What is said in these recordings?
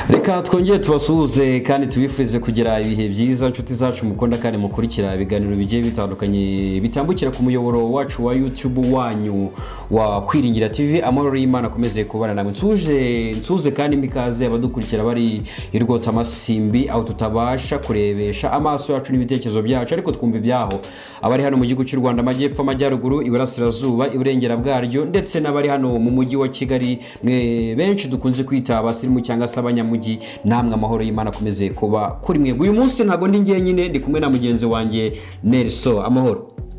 Reka twongere tubasuhuze kandi tubifurize kugira ibihe byiza inshuti zacu mukunda kandi mukurikira ibiganiro bigiye bitandukanye bitambukira ku muyoboro wacu wa YouTube wanyu wa Kwiringira TV. Amahoro y'Imana akomeze kubana namwe. Nsuze kandi mikaze abadukurikira bari irwota amasimbi aho tutabasha kurebesha amaso yacu n'ibitekerezo byacu, ariko twumva ibyaho abari hano mu gihugu cy'u Rwanda, amajyepfo, amajyaruguru, iburasirazuba, iburengera bwaryo, ndetse n'abari hano mu mujyi wa Kigali, mwe benshi dukunze kwita abasirimu cyangwa se abanyamugi. Namwe amahoro y'Imana akomeze kuba kuri mwebwe. Uyu munsi ntago ndi njyenyine, ndi kumwe na mugenzi wanjye Nelson.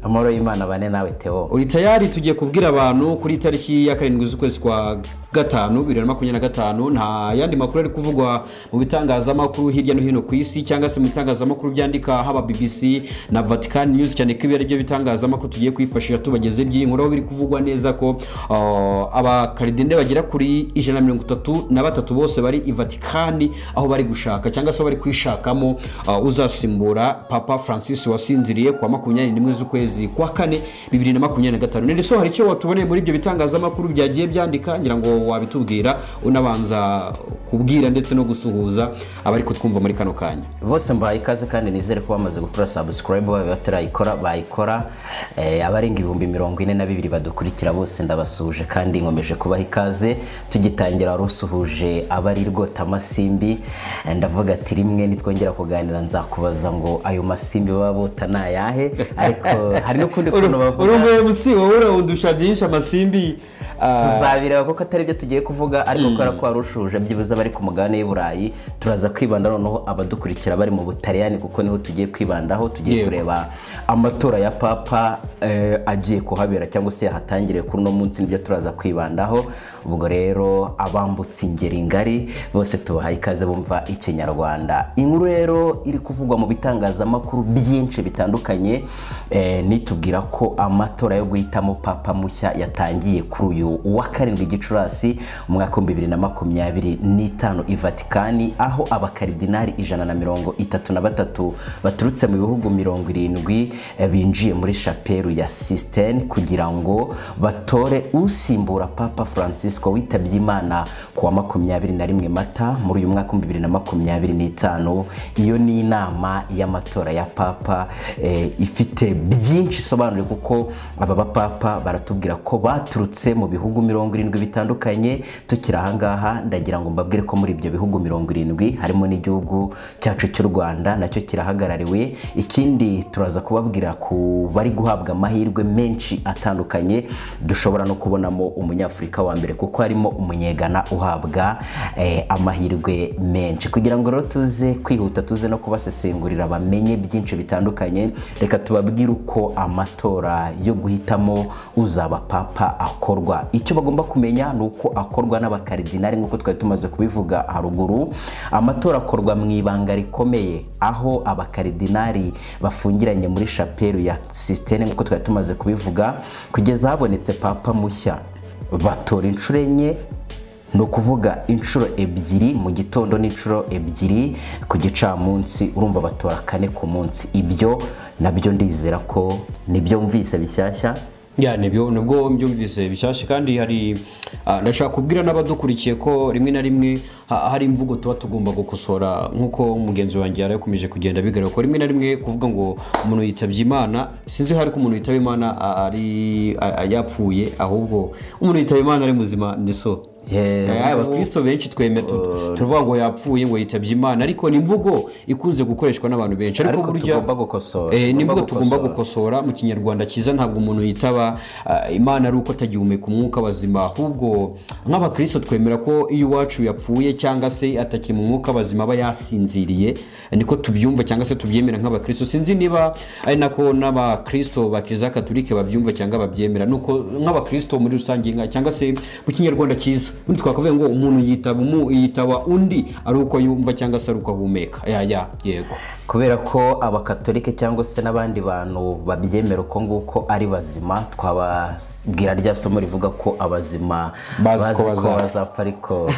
Amahoro y'Imana bane nawe Theo. Uri tayari? Tugiye kubwira abantu kuri tariki ya 7 z'ukwezi kwa gatanu 2025 nta yandi makuru ari kuvugwa mu bitangazamakuru hirya no hino ku isi, cyangwa se mu bitangazamakuru byandika haba BBC na Vatican News, cyane ko ibyo bitangazamakuru tugiye kwifashisha tubageze by'inkuru aho biri kuvugwa neza ko abakaridinde bagera kuri 133 bose bari i Vatican, aho bari gushaka cyangwa se bari kwishakamo uzasimbura Papa Francis wasinziriye kwa 21 z'ukwezi kwa 4 2025. Nende hari icyo watuboneye muri ibyo bitangazamakuru byagiye byandika, ngira ngo wabitubwira unabanza kubwira ndetse no gusuhuza abari kutwumva muri kano kanya. Bose mbaye ikaze kandi nizere ko bamaze gukora subscribe, batarayikora bayikora. Abarenga 42,000 badukurikira bose ndabasuje kandi nkomeje kubaha ikaze. Tugitangira rusuhuje abari rwota amasimbi, ndavuga ati rimwe nitwongera kuganira nzakubaza ngo ayo masimbi baba bota nayahe, ariko hari no kundi kuntu bavuga urumwe musi wowe undusha byinshi amasimbi. Tuzabireba kuko atari byo tugiye kuvuga, ariko kora ko arushuje byibuza bari ku mugabane y'Uburayi. Turaza kwibanda noneho abadukurikira bari mu Butaliyani, kuko niho tugiye kwibandaho. Tugiye kureba amatora ya Papa agiye kuhabera cyangwa se yahatangiriye kuri no munsi, nibyo turaza kwibandaho. Ubwo rero abambutse ingeri ngari bose tubahaye ikaze bumva ikinyarwanda. Inkuru rero iri kuvugwa mu bitangazamakuru byinshi bitandukanye, nitubwira ko amatora yo guhitamo Papa mushya yatangiye kuri uyu wa 7 Gicurasi umwaka 2025 i Vatican, aho abakaridinari 133 baturutse mu bihugu 70 binjiye muri chapelle ya Sistine kugira ngo batore usimbura Papa Francisco witabye Imana ku wa 21 Mata muri uyu mwaka 2025. Iyo ni inama y'amatora ya Papa ifite byinshi sobanure, kuko aba bapapa baratubwira ko baturutse mu bihugu 70 bitandukanye. Tukira ahangaha ndagira ngo mbabwire ko muri ibyo bihugu 70 harimo n'igihugu cyacu cy'u Rwanda, nacyo kirahagarariwe. Ikindi turaza kubabwira ku bari guhabwa amahirwe menshi atandukanye, dushobora no kubonamo umunyafrika wa mbere, kuko harimo umunyegana uhabwa amahirwe menshi. Kugira ngo rero tuze kwihuta, tuze no kubasesengurira bamenye byinshi bitandukanye, reka tubabwire uko amatora yo guhitamo uzaba papa akorwa. Icyo bagomba kumenya ni uko akorwa n'abakaridinari, nk'uko twari tumaze kubivuga haruguru. Amatora akorwa mu ibanga rikomeye, aho abakaridinari bafungiranye muri chapelle ya Sistine, nk'uko twari tumaze kubivuga. Kugeza habonetse papa mushya batora inshuro enye, no kuvuga inshuro 2 mu gitondo n'inshuro 2 ku gicamunsi. Urumva batora 4 ku munsi. Ibyo nabyo ndizera ko nibyo mvise bishyashya. Nibyo nubwo mbyumvise bishyashya, kandi hari ndashaka kubwira n'abadukurikiye ko rimwe na rimwe hari imvugo tuba tugomba gukosora, nkuko mugenzi wanjye yarakomeje kugenda bigaragara ko rimwe na rimwe kuvuga ngo umuntu yitabye Imana, sinzi hari ko umuntu yitabye Imana ari yapfuye, ahubwo umuntu yitabye Imana ari muzima. Niso abakristo benshi twemera tuvuga ngo yapfuye, ngo yitabye Imana, ariko ni imvugo ikunze gukoreshwa n'abantu benshi, ariko burya tugomba gukosora. Ni imvugo tugomba gukosora. Mu kinyarwanda cyiza ntabwo umuntu yitaba Imana ari uko atagihumeka umwuka bazima, ahubwo nk'abakristo twemera ko iyo iwacu yapfuye cyangwa se atakiri mu mwuka bazima aba yasinziriye, niko tubyumva cyangwa se tubyemera nk'abakristo. Sinzi niba ari nako n'abakristo ba Kiliziya Katolike babyumva cyangwa babyemera, nuko nk'abakristo muri rusange cyangwa se mu kinyarwanda cyiza undi twakavuye ngo umuntu yitaba undi ari uko yumva cyangwa se ari uko ahumeka. Yego. kubera ko abakatolike cyangwa se n'abandi bantu babyemera uko nguko ari bazima, twababwira rya somo rivuga ko abazima bazi ko bazapfa ariko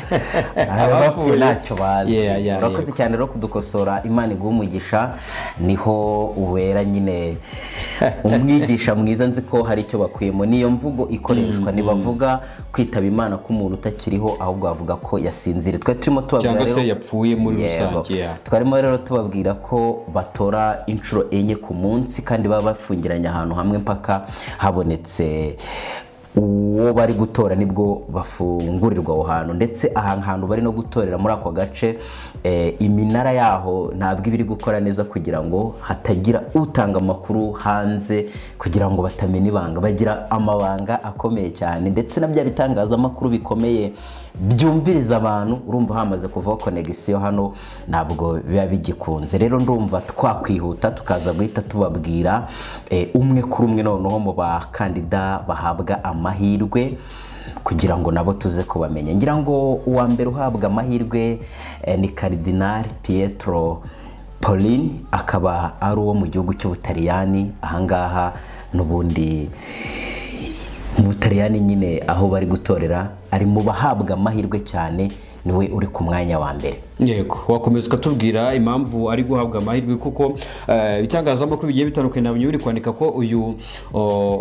abapfuye ntacyo bazi. Urakoze cyane rero kudukosora, Imana iguha umugisha, niho uwera nyine umwigisha mwiza, nzi ko hari icyo bakuyemo. Niyo mvugo ikoreshwa, ntibavuga kwitaba Imana k'umuntu utakiriho, ahubwo bavuga ko yasinzire. Twe turimo tubabwira rero cyangwa se yapfuye muri rusange. Twarimo rero tubabwira ko batora inshuro enye ku munsi kandi baba bafungiranye ahantu hamwe mpaka habonetse uwo bari gutora nibwo bafungurirwa aho hantu. Ndetse aha hantu bari no gutorera muri ako gace, iminara yaho ntabwo ibiri gukora neza kugira ngo hatagira utanga amakuru hanze, kugira ngo batamenya ibanga. Bagira amabanga akomeye cyane, ndetse na bya bitangazamakuru bikomeye byumviriza abantu, urumva hamaze kuvaho connection hano ntabwo biba bigikunze. Rero ndumva twakwihuta tukaza guhita tubabwira umwe kuri umwe noneho mu bakandida bahabwa amahirwe kugira ngo nabo tuze kubamenya. Ngira ngo uwa mbere uhabwa amahirwe ni Cardinal Pietro Parolin, akaba ari uwo mu gihugu cy'Ubutaliyani. Ahangaha n'ubundi mu Butaliyani nyine aho bari gutorera, ari mu bahabwa amahirwe cyane, niwe uri ku mwanya wa mbere. Yego, wakomeza ukatubwira impamvu ari guhabwa amahirwe, kuko ibitangazamakuru bigiye bitandukanye nabyo biri kwandika ko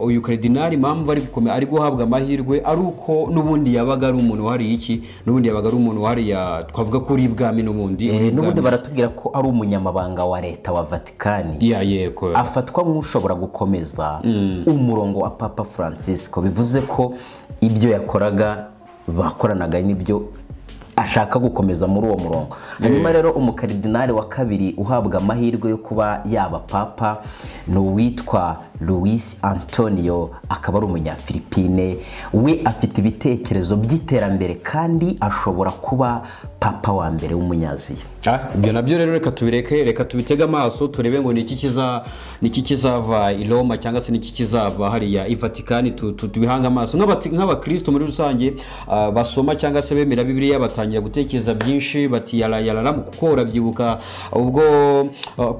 uyu Cardinal impamvu ari guhabwa amahirwe ari uko n'ubundi yabaga ari umuntu wahariye iki, n'ubundi yabaga ari umuntu wahariye, twavuga ko uri ibwami n'ubundi baratubwira ko ari umunyamabanga wa leta wa Vatikani. Yego, afatwa nk'ushobora gukomeza umurongo wa Papa Francisco, bivuze ko ibyo yakoraga bakoranaga n'ibyo ashaka gukomeza muri uwo murongo. Hanyuma rero umukardinali wa kabiri uhabwa amahirwe yo kuba yaba papa ni uwitwa Luis Antonio, akaba ari umunyafilipine. We afite ibitekerezo by'iterambere kandi ashobora kuba papa wa mbere w'umunyaziya. Ibyo nabyo rero reka tubireke, reka tubitega amaso turebe ngo niki kizava i Roma cyangwa se niki kizava hariya i Vatikani. Tubihanga amaso nk'abakristo muri rusange basoma cyangwa se bemera Bibiliya, batangira gutekereza byinshi, bati yarara kuko urabyibuka ubwo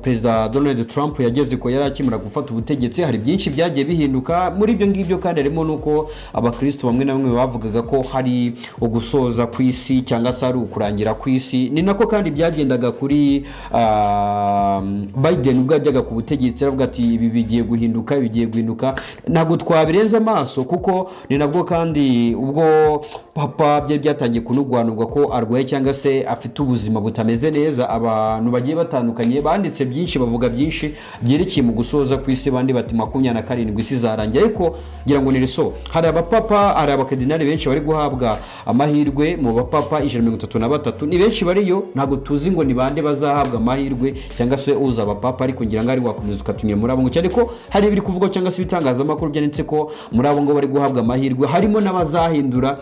Perezida Donald Trump yageze ko yari akimara gufata ubutegetsi, hari byinshi byagiye bihinduka muri ibyo ngibyo, kandi harimo nuko abakristo bamwe na bamwe bavugaga ko hari ugusoza ku isi cyangwa se ari ukurangira ku isi. Ni nako kandi byagendaga kuri Biden ubwo yajyaga ku butegetsi, aravuga ati ibi bigiye guhinduka. Ntabwo twabirenza amaso, kuko ni nabwo kandi ubwo papa byatangiye kunugwanurwa ko arwaye cyangwa se afite ubuzima butameze neza. Abantu bagiye batandukanye banditse byinshi, bavuga byinshi byerekeye mu gusoza ku isi, bandi bati 27 isi zarangiye. Ariko ngira ngo nireso hari abapapa, hari abakardinali benshi bari guhabwa amahirwe. Mu bapapa 133 ni benshi bariyo, ntabwo tuzi ngo ni bande bazahabwa amahirwe cyangwa se uza abapapa, ariko ngira ngo ari wakomeza ukatumye muri abo ngo, cyane ko hari ibiri kuvuga cyangwa se ibitangazamakuru byanditse ko muri abo ngo bari guhabwa amahirwe harimo n'abazahindura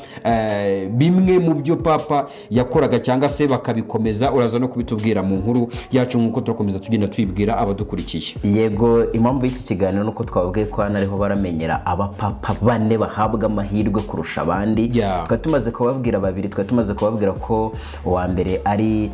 bimwe mu byo papa yakoraga cyangwa se bakabikomeza. Uraza no kubitubwira mu nkuru yacu nk'uko turakomeza tugenda twibwira abadukurikiye. Yego, impamvu y'iki kiganiro nuko twabwiye ko hano ariho baramenyera abapapa 4 bahabwa amahirwe kurusha abandi. Twari tumaze kubabwira babiri, twari tumaze kubabwira ko uwa mbere ari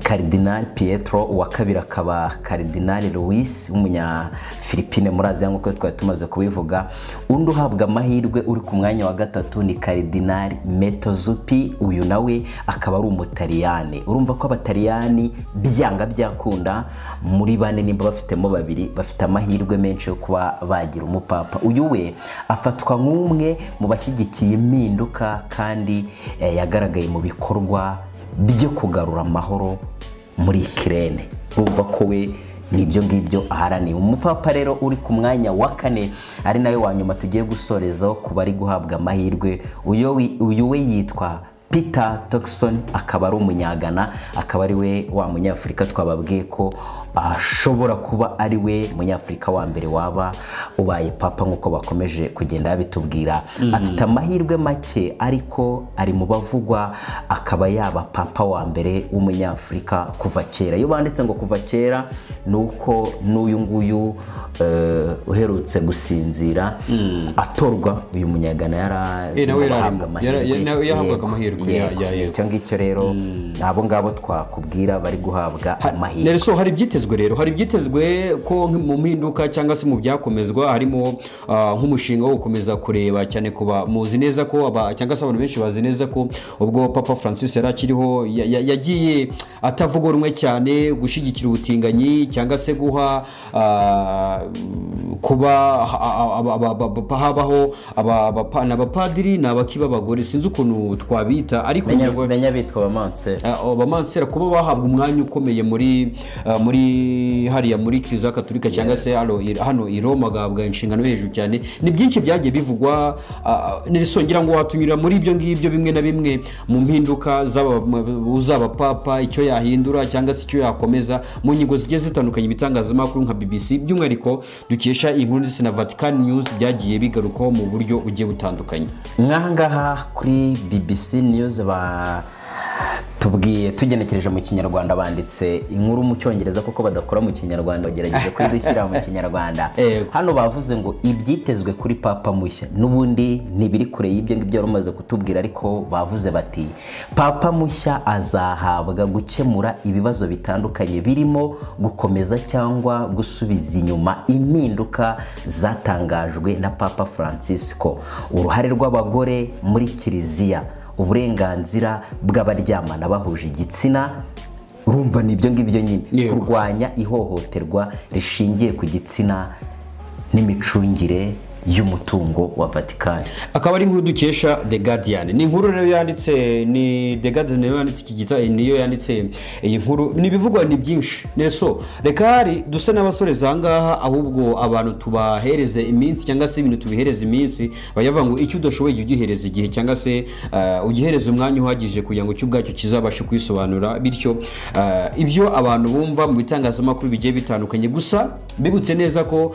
Cardinal Pietro, uwa kabiri akaba Cardinal Luis w'umunyafilipine muri Aziya nk'uko twari tumaze kubivuga. Undi uhabwa amahirwe uri ku mwanya wa gatatu ni Cardinal Matteo Zuppi, uyu nawe akaba ari umutaliyani. Urumva ko abataliyani byanga byakunda muri 4 nimba bafitemo 2 bafite amahirwe menshi yo kuba bagira umupapa. Uyu we afatwa nk'umwe mu bashyigikiye impinduka kandi yagaragaye mu bikorwa byo kugarura amahoro muri Ukraine. Urumva ko we nibyo ngibyo aharaniye. Umupapa rero uri ku mwanya wa 4 ari nawe wa nyuma tugiye gusorezaho kuba ari guhabwa amahirwe, uyu we yitwa Peter Turkson, akaba ari umunyagana, akaba ari we wa munyafurika twababwiye ko ashobora kuba ari we munyafurika wa mbere waba ubaye papa nk'uko bakomeje kugenda bitubwira. Afite amahirwe make ariko ari mu bavugwa, akaba yaba papa wa mbere w'umunyafurika kuva kera. Iyo banditse ngo kuva kera nuko n'uyu nguyu uherutse gusinzira atorwa, uyu munyagana yarahabwaga amahirwe. Icyo ngicyo rero abo ngabo twakubwira bari guhabwa amahirwe. Rero hari byitezwe ibyitezwe rero, hari ibyitezwe ko mu mpinduka cyangwa se mu byakomezwa harimo nk'umushinga wo gukomeza kureba cyane kuba muzi neza ko cyangwa se abantu benshi bazi neza ko ubwo Papa Francis yari akiriho yagiye atavuga rumwe cyane gushyigikira ubutinganyi cyangwa se guha kuba habaho abapadiri n'abakiba abagore, sinzi ukuntu twabita ariko menya bitwa abamansera kuba bahabwa umwanya ukomeye muri hariya muri Kiliziya Gatolika cyangwa se hano i Roma gahabwa inshingano hejuru cyane. Ni byinshi byagiye bivugwa, nirisongera ngo watunyura muri ibyo ngibyo bimwe na bimwe mu mpinduka z'aba papa, icyo yahindura cyangwa se icyo yakomeza mu nyigo zigiye zitandukanye ibitangazamakuru nka BBC by'umwihariko dukesha inkuru ndetse na Vatican News byagiye bigarukaho mu buryo bugiye butandukanye. Ngaha kuri BBC News tubwiye tugenekereje mu kinyarwanda banditse inkuru mu cyongereza kuko badakora mu kinyarwanda bagerageje kuyidushyira mu kinyarwanda. Hano bavuze ngo ibyitezwe kuri papa mushya n'ubundi ntibiri kure y'ibyo ngibyo rumaze kutubwira, ariko bavuze bati papa mushya azahabwa gukemura ibibazo bitandukanye birimo gukomeza cyangwa gusubiza inyuma impinduka zatangajwe na Papa Francisco, uruhare rw'abagore muri Kiliziya, uburenganzira bw'abaryamana bahuje igitsina, urumva nibyo ngibyo nyine, kurwanya ihohoterwa rishingiye ku gitsina n'imicungire y'umutungo wa Vatican. Akaba ari inkuru dukesha The Guardian. Ni inkuru rero yanditse, ni The Guardian niyo yanditse iki gitabo, niyo yanditse iyi nkuru. Nibivugwa ni byinshi. Neso reka hari dusa n'abasore zangaha ahubwo abantu tubahereze iminsi cyangwa se ibintu tubihereza iminsi, bayavuga ngo icyo udashoboye ugihereza igihe cyangwa se ugihereza umwanya uhagije kugira ngo cy'ubwacyo kizabashe kwisobanura. Bityo ibyo abantu bumva mu bitangazamakuru bigiye bitandukanye, gusa bibutse neza ko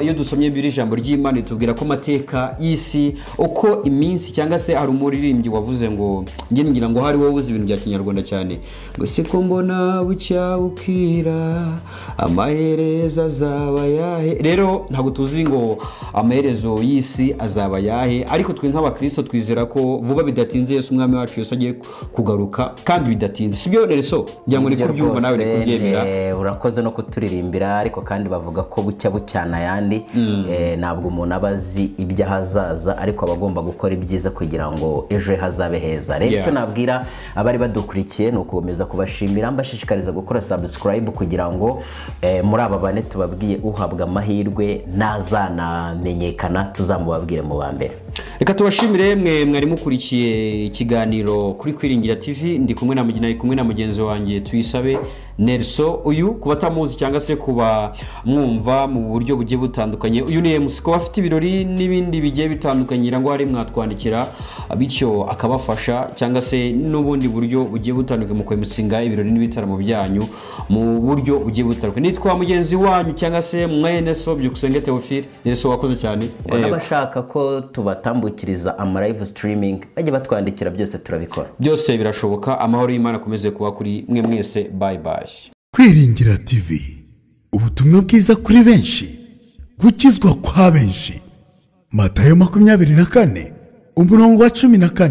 iyo dusomye biri ijambo ry'Imana tubwira ko mateka y'isi uko iminsi cyangwa se hari umuririmbyi wavuze ngo ngira ngo hari wowe uzi ibintu bya kinyarwanda cyane ngo siko mbona bucya bukira amaherezo azaba yahe. Rero ntabwo tuzi ngo amaherezo y'isi azaba yahe, ariko twe nk'abakristo twizera ko vuba bidatinze Yesu umwami wacu Yesu agiye kugaruka kandi bidatinze, sibyo Nelson? Ngira ngo ni kubyumva nawe ni kubyemera. Urakoze no kuturirimbira, ariko kandi bavuga ko bucya bucyana yandi. Ntabwo umuntu abazi ibyo hazaza, ariko abagomba gukora ibyiza kugira ngo ejo hazabe heza. Rero icyo nabwira abari badukurikiye ni ukomeza kubashimira, mbashishikariza gukora subscribe kugira ngo muri aba bane tubabwiye uhabwa amahirwe nazanamenyekana tuzamubabwire mu bambere. Reka tubashimire mwe mwari mukurikiye ikiganiro kuri Kwiringira TV. Ndi kumwe na mugenzi wanjye Tuyisabe Nelson. Uyu kuba tamuzi cyangwa se kuba mwumva mu buryo bugiye butandukanye, uyu ni MC ko afite ibirori n'ibindi bigiye bitandukanye ngo hari mwatwandikira bityo akabafasha cyangwa se n'ubundi buryo bugiye butandukanye mu kwemusinga ibirori n'ibitaramo byanyu mu buryo bugiye butandukanye. Nitwa mugenzi wanyu cyangwa se mwene so byukusenge Theophile. Nelson wakoze cyane. Abashaka ko tubatambukiriza ama live streaming bajye batwandikira, byose turabikora, byose birashoboka. Amahoro y'Imana akomeze kuba kuri mwe mwese. Bye bye. Kwiringira TV, ubutumwa bwiza kuri benshi, gukizwa kwa benshi. Matayo 24 umurongo wa 14.